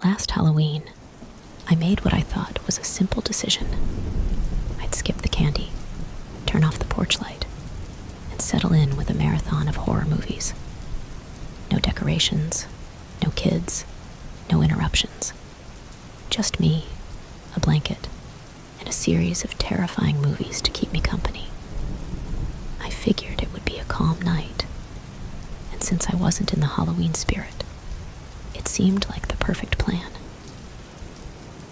Last Halloween, I made what I thought was a simple decision. I'd skip the candy, turn off the porch light, and settle in with a marathon of horror movies. No decorations, no kids, no interruptions. Just me, a blanket, and a series of terrifying movies to keep me company. I figured it would be a calm night, and since I wasn't in the Halloween spirit, it seemed like the perfect plan.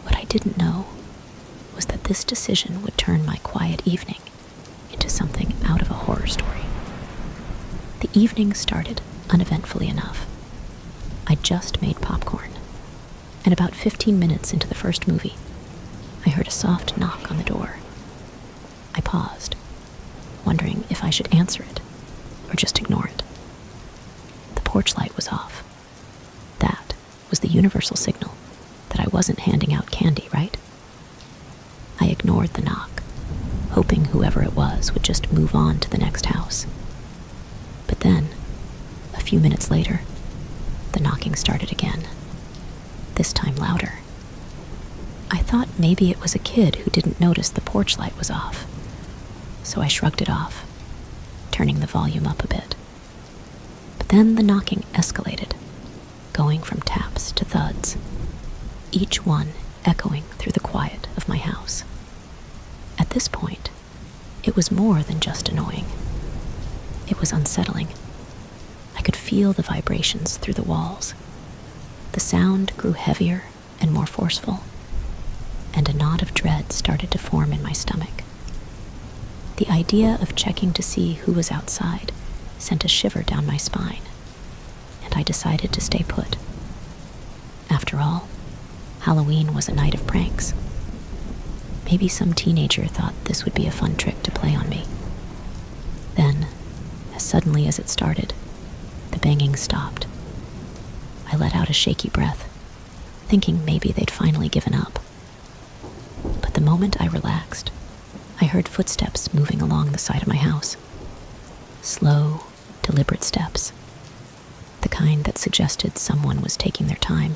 What I didn't know was that this decision would turn my quiet evening into something out of a horror story. The evening started uneventfully enough. I'd just made popcorn, and about 15 minutes into the first movie, I heard a soft knock on the door. I paused, wondering if I should answer it or just ignore it. The porch light was off. That was the universal signal that I wasn't handing out candy, right? I ignored the knock, hoping whoever it was would just move on to the next house. But then, a few minutes later, the knocking started again, this time louder. I thought maybe it was a kid who didn't notice the porch light was off, so I shrugged it off, turning the volume up a bit. But then the knocking escalated, going from taps to thuds, each one echoing through the quiet of my house. At this point, it was more than just annoying. It was unsettling. I could feel the vibrations through the walls. The sound grew heavier and more forceful, and a knot of dread started to form in my stomach. The idea of checking to see who was outside sent a shiver down my spine, and I decided to stay put. After all, Halloween was a night of pranks. Maybe some teenager thought this would be a fun trick to play on me. Then, as suddenly as it started, the banging stopped. I let out a shaky breath, thinking maybe they'd finally given up. But the moment I relaxed, I heard footsteps moving along the side of my house. Slow, deliberate steps. The kind that suggested someone was taking their time,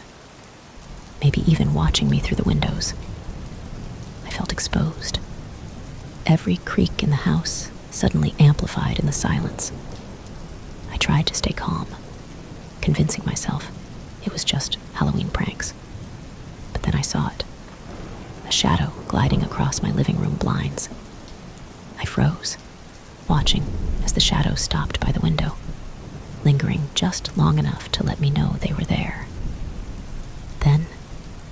maybe even watching me through the windows. I felt exposed. Every creak in the house suddenly amplified in the silence. I tried to stay calm, convincing myself it was just Halloween pranks. But then I saw it. A shadow gliding across my living room blinds. I froze, watching as the shadow stopped by the window, lingering just long enough to let me know they were there. Then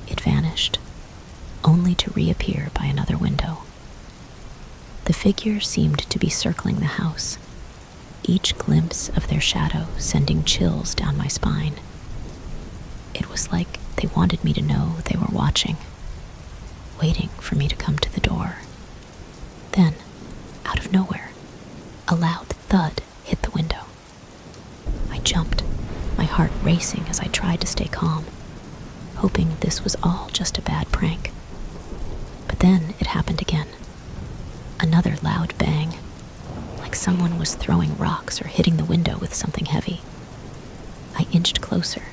it vanished, only to reappear by another window. The figure seemed to be circling the house, each glimpse of their shadow sending chills down my spine. It was like they wanted me to know they were watching, waiting for me to come to the door. Then, out of nowhere, a loud thud hit the window. I jumped, my heart racing as I tried to stay calm, hoping this was all just a bad prank. But then it happened again. Another loud bang, like someone was throwing rocks or hitting the window with something heavy. I inched closer,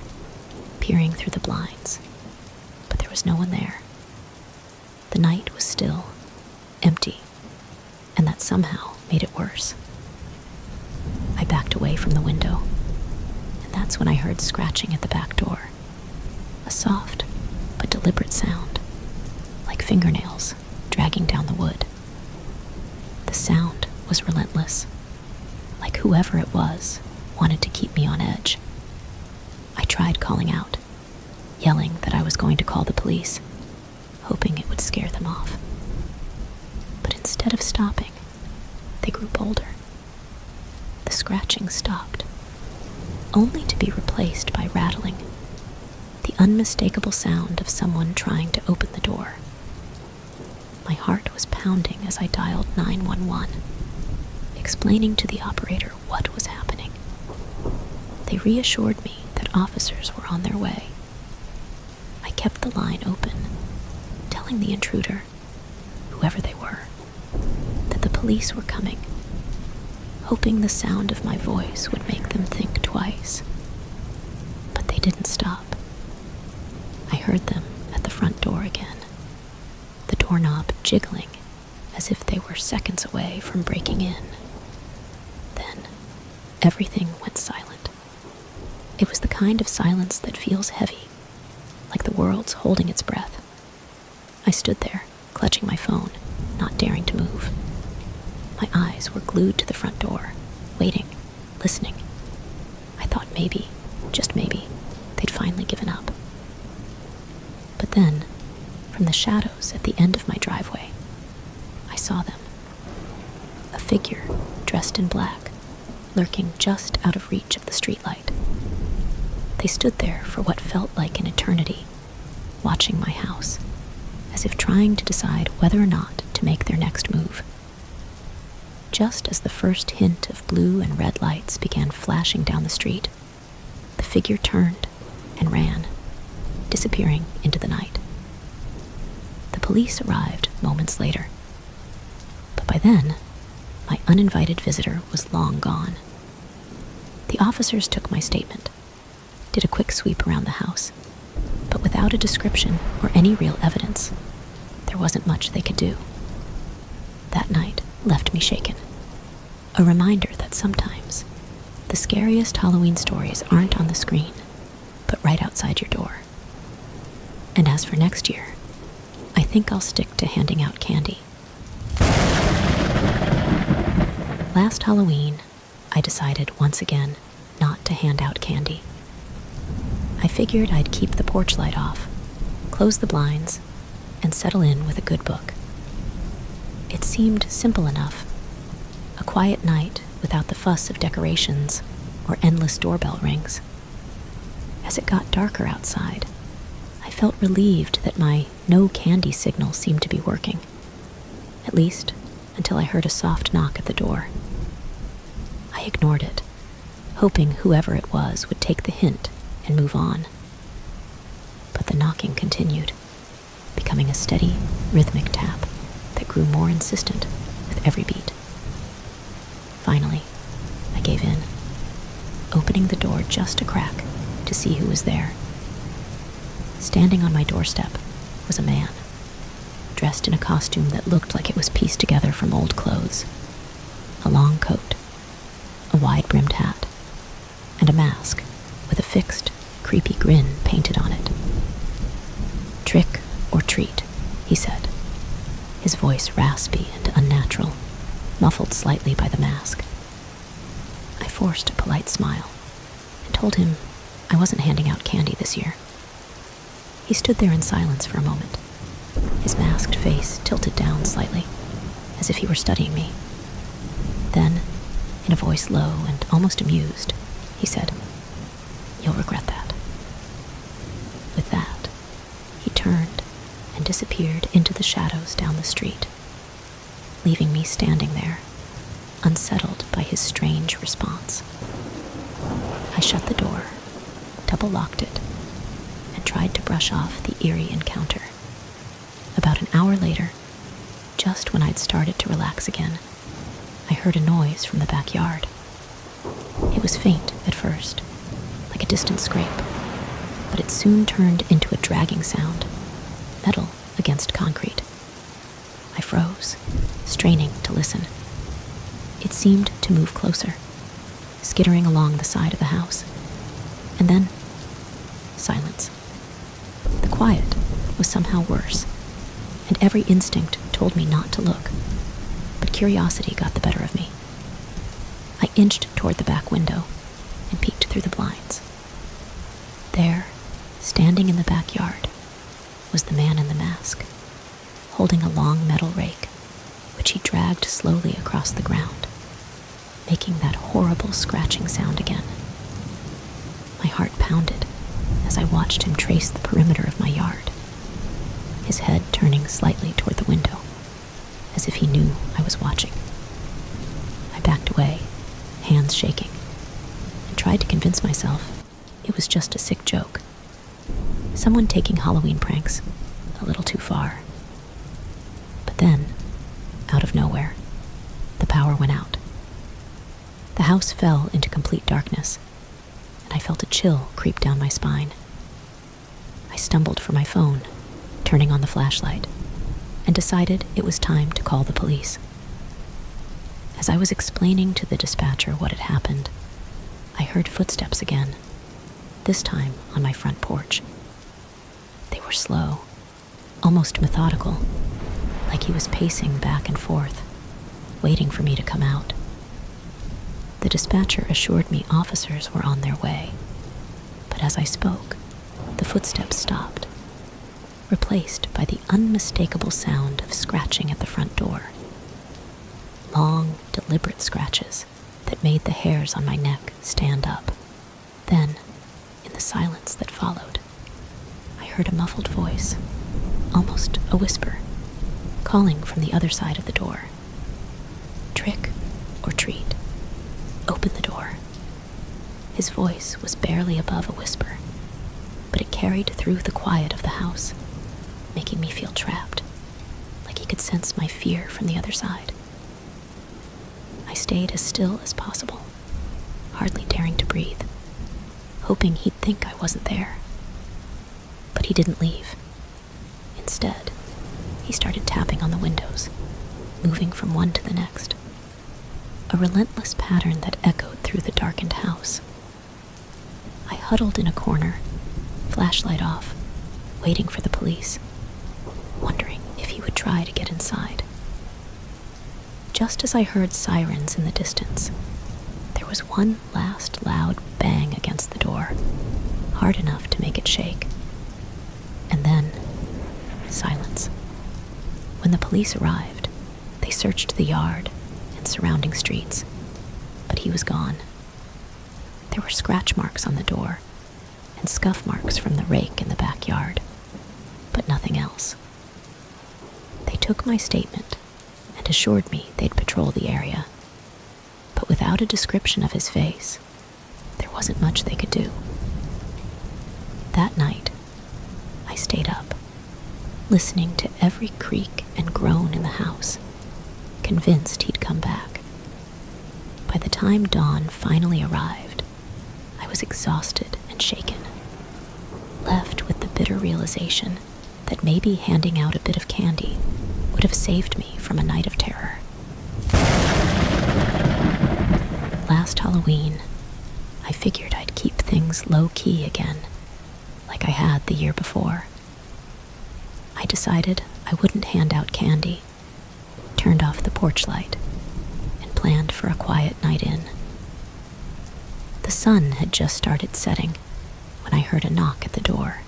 peering through the blinds, but there was no one there. The night was still, empty, and that somehow made it worse. I backed away from the window, and that's when I heard scratching at the back door. A soft but deliberate sound, like fingernails dragging down the wood. The sound was relentless, like whoever it was wanted to keep me on edge. I tried calling out, yelling that I was going to call the police, hoping it would scare them off. But instead of stopping, they grew bolder. The scratching stopped, only to be replaced by rattling, the unmistakable sound of someone trying to open the door. My heart was pounding as I dialed 911, explaining to the operator what was happening. They reassured me that officers were on their way. I kept the line open, telling the intruder, whoever they were, that the police were coming, hoping the sound of my voice would make them think twice. But they didn't stop. I heard them at the front door again, the doorknob jiggling as if they were seconds away from breaking in. Then, everything went silent. It was the kind of silence that feels heavy, like the world's holding its breath. I stood there, clutching my phone, not daring to move. My eyes were glued to the front door, waiting, listening. I thought maybe, just maybe, they'd finally given up. But then, from the shadows at the end of my driveway, I saw them. A figure dressed in black, lurking just out of reach of the streetlight. They stood there for what felt like an eternity, watching my house, as if trying to decide whether or not to make their next move. Just as the first hint of blue and red lights began flashing down the street, the figure turned and ran, disappearing into the night. The police arrived moments later, but by then, my uninvited visitor was long gone. The officers took my statement, did a quick sweep around the house, but without a description or any real evidence, there wasn't much they could do. That night left me shaken. A reminder that sometimes the scariest Halloween stories aren't on the screen, but right outside your door. And as for next year, I think I'll stick to handing out candy. Last Halloween, I decided once again not to hand out candy. I figured I'd keep the porch light off, close the blinds, and settle in with a good book. It seemed simple enough. A quiet night without the fuss of decorations or endless doorbell rings. As it got darker outside, I felt relieved that my no candy signal seemed to be working. At least until I heard a soft knock at the door. I ignored it, hoping whoever it was would take the hint and move on. But the knocking continued, becoming a steady, rhythmic tap that grew more insistent with every beat. Finally, I gave in, opening the door just a crack to see who was there. Standing on my doorstep was a man, dressed in a costume that looked like it was pieced together from old clothes. A long coat, a wide-brimmed hat, and a mask with a fixed, creepy grin painted on it. "Trick or treat," he said, his voice raspy and unnatural, muffled slightly by the mask. I forced a polite smile and told him I wasn't handing out candy this year. He stood there in silence for a moment, his masked face tilted down slightly, as if he were studying me. Then, in a voice low and almost amused, he said, "You'll regret that." With that, he turned and disappeared into the shadows down the street, leaving me standing there, unsettled by his strange response. I shut the door, double-locked it, and tried to brush off the eerie encounter. About an hour later, just when I'd started to relax again, I heard a noise from the backyard. It was faint at first, like a distant scrape, but it soon turned into a dragging sound, metal against concrete. I froze, straining to listen. It seemed to move closer, skittering along the side of the house. And then, silence. The quiet was somehow worse, and every instinct told me not to look, but curiosity got the better of me. I inched toward the back window and peeked through the blinds. There, standing in the backyard, was the man in the mask, holding a long metal rake, which he dragged slowly across the ground, making that horrible scratching sound again. My heart pounded as I watched him trace the perimeter of my yard, his head turning slightly toward the window, as if he knew I was watching. I backed away, hands shaking, and tried to convince myself it was just a sick joke. Someone taking Halloween pranks a little too far. But then, out of nowhere, the power went out. The house fell into complete darkness, and I felt a chill creep down my spine. I stumbled for my phone, turning on the flashlight, and decided it was time to call the police. As I was explaining to the dispatcher what had happened, I heard footsteps again, this time on my front porch. They were slow, almost methodical, like he was pacing back and forth, waiting for me to come out. The dispatcher assured me officers were on their way, but as I spoke, the footsteps stopped, replaced by the unmistakable sound of scratching at the front door. Long, deliberate scratches that made the hairs on my neck stand up. Then, in the silence that followed, I heard a muffled voice, almost a whisper, calling from the other side of the door. Trick or treat. Open the door. His voice was barely above a whisper, but it carried through the quiet of the house, making me feel trapped, like he could sense my fear from the other side. I stayed as still as possible, hardly daring to breathe, hoping he'd think I wasn't there. But he didn't leave. Instead, he started tapping on the windows, moving from one to the next. A relentless pattern that echoed through the darkened house. I huddled in a corner, flashlight off, waiting for the police, wondering if he would try to get inside. Just as I heard sirens in the distance, there was one last loud bang against the door, hard enough to make it shake. And then, silence. When the police arrived, they searched the yard and surrounding streets, but he was gone. There were scratch marks on the door and scuff marks from the rake in the backyard, but nothing else. They took my statement and assured me they'd patrol the area, but without a description of his face, there wasn't much they could do. That night, I stayed up, listening to every creak and groan in the house, convinced he'd come back. By the time dawn finally arrived, I was exhausted and shaken, left with the bitter realization that maybe handing out a bit of candy would have saved me from a night of terror. Last Halloween, I figured I'd keep things low-key again, like I had the year before. I decided I wouldn't hand out candy, turned off the porch light, and planned for a quiet night in. The sun had just started setting when I heard a knock at the door.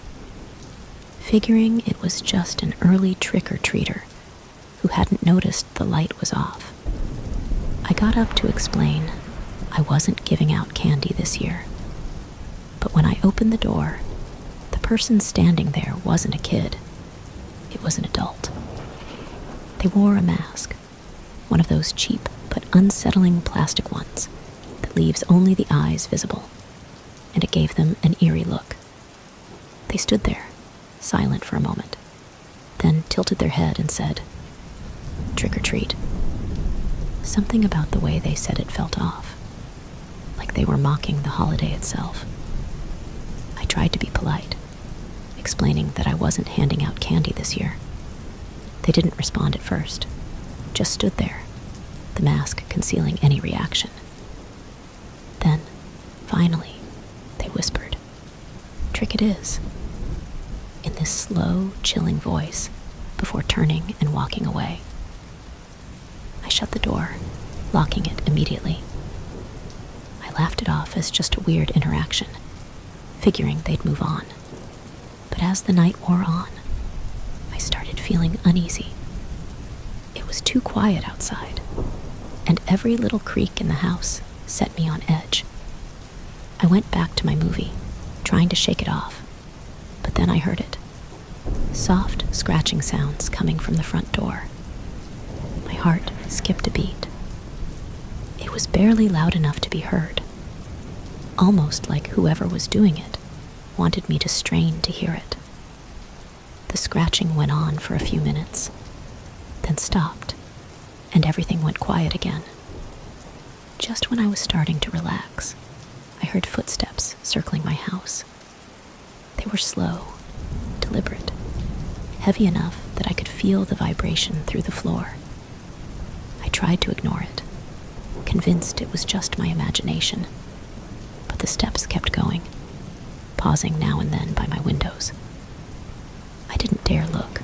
Figuring it was just an early trick-or-treater who hadn't noticed the light was off, I got up to explain I wasn't giving out candy this year. But when I opened the door, the person standing there wasn't a kid. It was an adult. They wore a mask, one of those cheap but unsettling plastic ones that leaves only the eyes visible, and it gave them an eerie look. They stood there, silent for a moment, then tilted their head and said, "Trick or treat." Something about the way they said it felt off, like they were mocking the holiday itself. I tried to be polite, explaining that I wasn't handing out candy this year. They didn't respond at first, just stood there, the mask concealing any reaction. Then, finally, they whispered, "Trick it is," in this slow, chilling voice before turning and walking away. I shut the door, locking it immediately. I laughed it off as just a weird interaction, figuring they'd move on. But as the night wore on, I started feeling uneasy. It was too quiet outside, and every little creak in the house set me on edge. I went back to my movie, trying to shake it off, but then I heard it. Soft, scratching sounds coming from the front door. My heart skipped a beat. It was barely loud enough to be heard, almost like whoever was doing it wanted me to strain to hear it. The scratching went on for a few minutes, then stopped, and everything went quiet again. Just when I was starting to relax, I heard footsteps circling my house. They were slow, deliberate, heavy enough that I could feel the vibration through the floor. I tried to ignore it, convinced it was just my imagination, but the steps kept going, pausing now and then by my windows. I didn't dare look,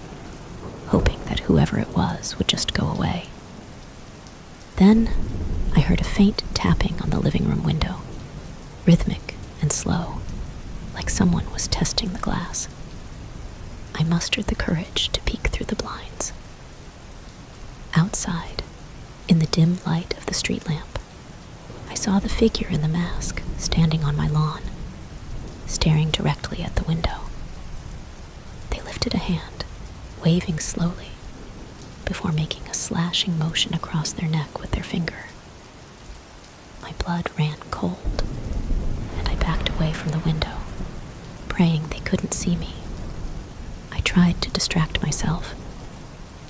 hoping that whoever it was would just go away. Then I heard a faint tapping on the living room window, rhythmic and slow, like someone was testing the glass. I mustered the courage to peek through the blinds. Outside, in the dim light of the street lamp, I saw the figure in the mask standing on my lawn, staring directly at the window. They lifted a hand, waving slowly, before making a slashing motion across their neck with their finger. My blood ran cold, and I backed away from the window, praying they couldn't see me. I tried to distract myself,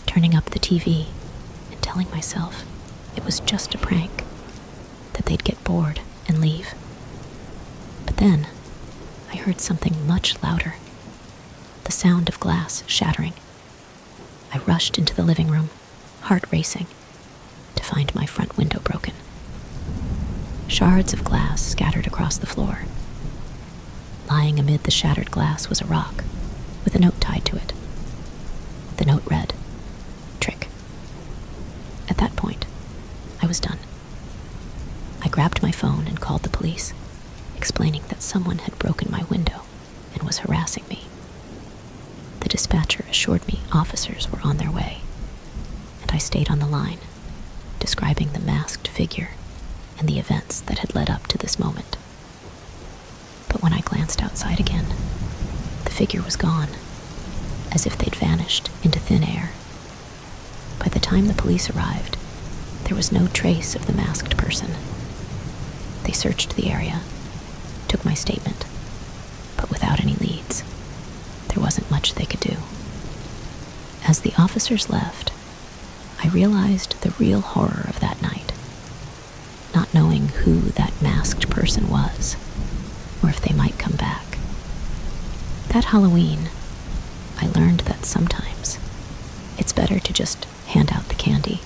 turning up the TV and telling myself it was just a prank, that they'd get bored and leave. But then I heard something much louder, the sound of glass shattering. I rushed into the living room, heart racing, to find my front window broken. Shards of glass scattered across the floor. Lying amid the shattered glass was a rock, with a note tied to it. The note read, "Trick." At that point, I was done. I grabbed my phone and called the police, explaining that someone had broken my window and was harassing me. The dispatcher assured me officers were on their way, and I stayed on the line, describing the masked figure and the events that had led up to this moment. But when I glanced outside again, the figure was gone, as if they'd vanished into thin air. By the time the police arrived, there was no trace of the masked person. They searched the area, took my statement, but without any leads. There wasn't much they could do. As the officers left, I realized the real horror of that night, not knowing who that masked person was, or if they might come back. That Halloween, I learned that sometimes it's better to just hand out the candy